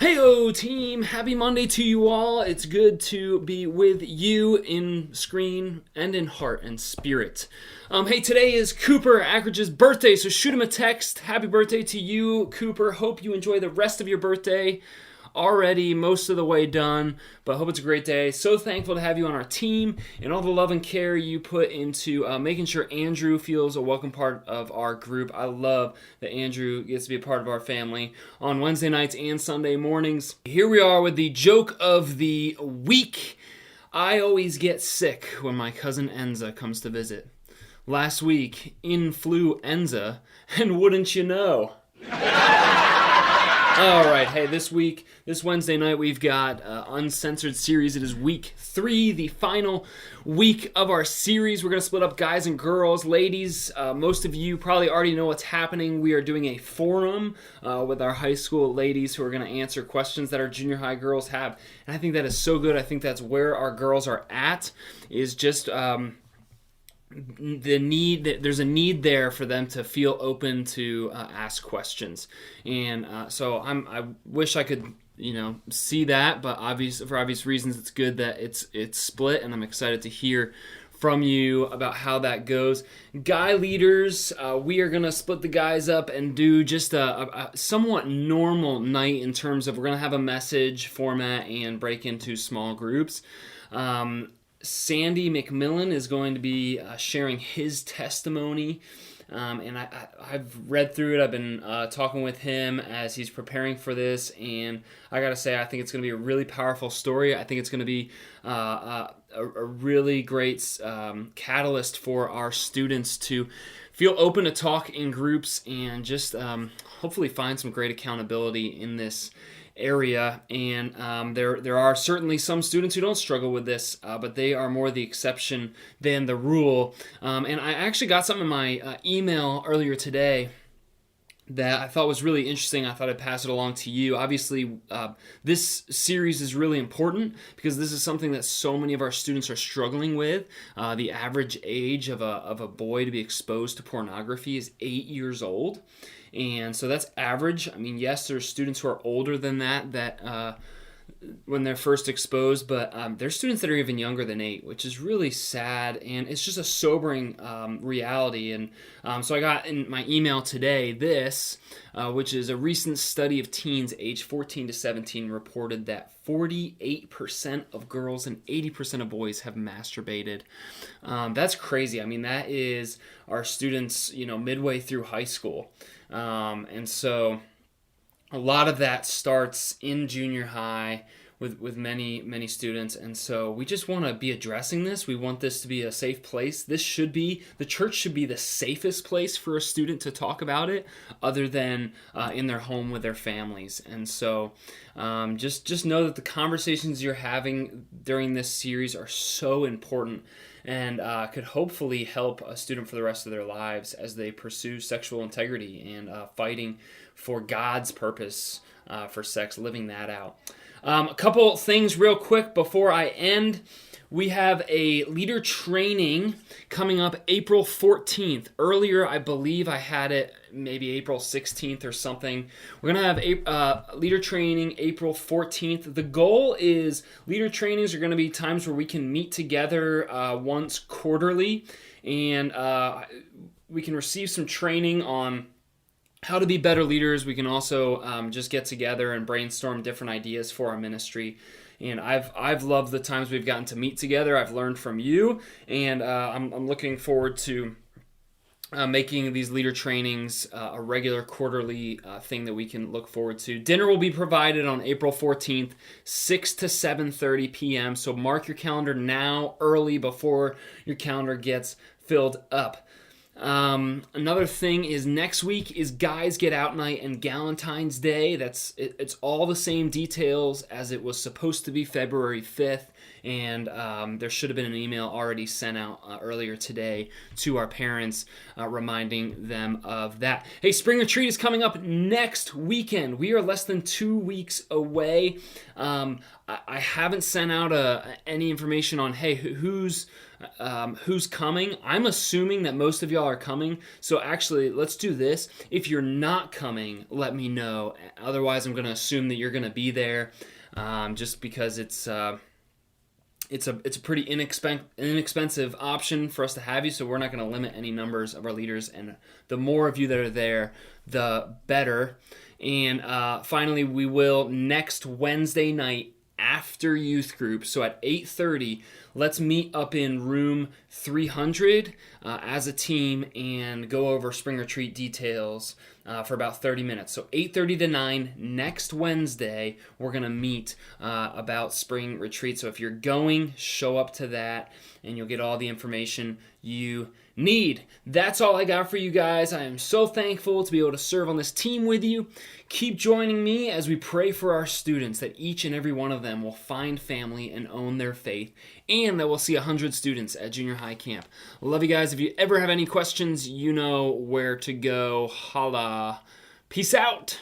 Heyo team, happy Monday to you all. It's good to be with you in screen and in heart and spirit. Hey, today is Cooper Ackridge's birthday, so shoot him a text. Happy birthday to you, Cooper. Hope you enjoy the rest of your birthday. Already most of the way done, but hope it's a great day. So thankful to have you on our team and all the love and care you put into making sure Andrew feels a welcome part of our group. I love that Andrew gets to be a part of our family on Wednesday nights and Sunday mornings. Here we are with the joke of the week. I always get sick when my cousin Enza comes to visit. Last week, influenza, and wouldn't you know? All right, hey, this Wednesday night, we've got Uncensored series. It is week 3, the final week of our series. We're going to split up guys and girls. Ladies, most of you probably already know what's happening. We are doing a forum with our high school ladies who are going to answer questions that our junior high girls have. And I think that is so good. I think that's where our girls are at, is just... there's a need there for them to feel open to ask questions, and so I wish I could see that, but for obvious reasons it's good that it's split, and I'm excited to hear from you about how that goes. Guy leaders, we are gonna split the guys up and do just a somewhat normal night in terms of we're gonna have a message format and break into small groups. Sandy McMillan is going to be sharing his testimony, and I've read through it. I've been talking with him as he's preparing for this, and I gotta say, I think it's going to be a really powerful story. I think it's going to be a really great catalyst for our students to feel open to talk in groups and just hopefully find some great accountability in this area. And there are certainly some students who don't struggle with this, but they are more the exception than the rule. And I actually got something in my email earlier today that I thought was really interesting. I thought I'd pass it along to you. Obviously, this series is really important because this is something that so many of our students are struggling with. The average age of a boy to be exposed to pornography is 8 years old. And so that's average. I mean, yes, there's students who are older than that when they're first exposed, but there's students that are even younger than 8, which is really sad, and it's just a sobering reality. And so I got in my email today this, which is a recent study of teens aged 14 to 17 reported that 48% of girls and 80% of boys have masturbated. That's crazy. I mean, that is our students, midway through high school. And so a lot of that starts in junior high with many students, and so we just want to be addressing this. We want this to be a safe place. The church should be the safest place for a student to talk about it, other than in their home with their families. And so just know that the conversations you're having during this series are so important, and could hopefully help a student for the rest of their lives as they pursue sexual integrity and fighting for God's purpose for sex, living that out. A couple things real quick before I end. We have a leader training coming up April 14th. Earlier, I believe I had it maybe April 16th or something. We're going to have a leader training April 14th. The goal is leader trainings are going to be times where we can meet together once quarterly, and we can receive some training on how to be better leaders. We can also just get together and brainstorm different ideas for our ministry. And I've loved the times we've gotten to meet together. I've learned from you, and I'm looking forward to making these leader trainings a regular quarterly thing that we can look forward to. Dinner will be provided on April 14th, 6 to 7:30 p.m. So mark your calendar now, early, before your calendar gets filled up. Another thing is next week is Guys Get Out Night and Galentine's Day. It's all the same details as it was supposed to be February 5th, and there should have been an email already sent out earlier today to our parents reminding them of that. Hey, Spring Retreat is coming up next weekend. We are less than 2 weeks away. I haven't sent out any information on, hey, who's who's coming. I'm assuming that most of y'all are coming. So actually, let's do this. If you're not coming, let me know. Otherwise, I'm going to assume that you're going to be there, just because it's a pretty inexpensive option for us to have you, so we're not going to limit any numbers of our leaders, and the more of you that are there, the better. And finally, we will next Wednesday night after youth group, so at 8:30, let's meet up in room 300 as a team and go over spring retreat details for about 30 minutes. So 8:30 to 9 next Wednesday, we're going to meet about spring retreat. So if you're going, show up to that and you'll get all the information you need. That's all I got for you guys. I am so thankful to be able to serve on this team with you. Keep joining me as we pray for our students, that each and every one of them will find family and own their faith, and that we'll see 100 students at junior high camp. Love you guys. If you ever have any questions, you know where to go. Holla. Peace out.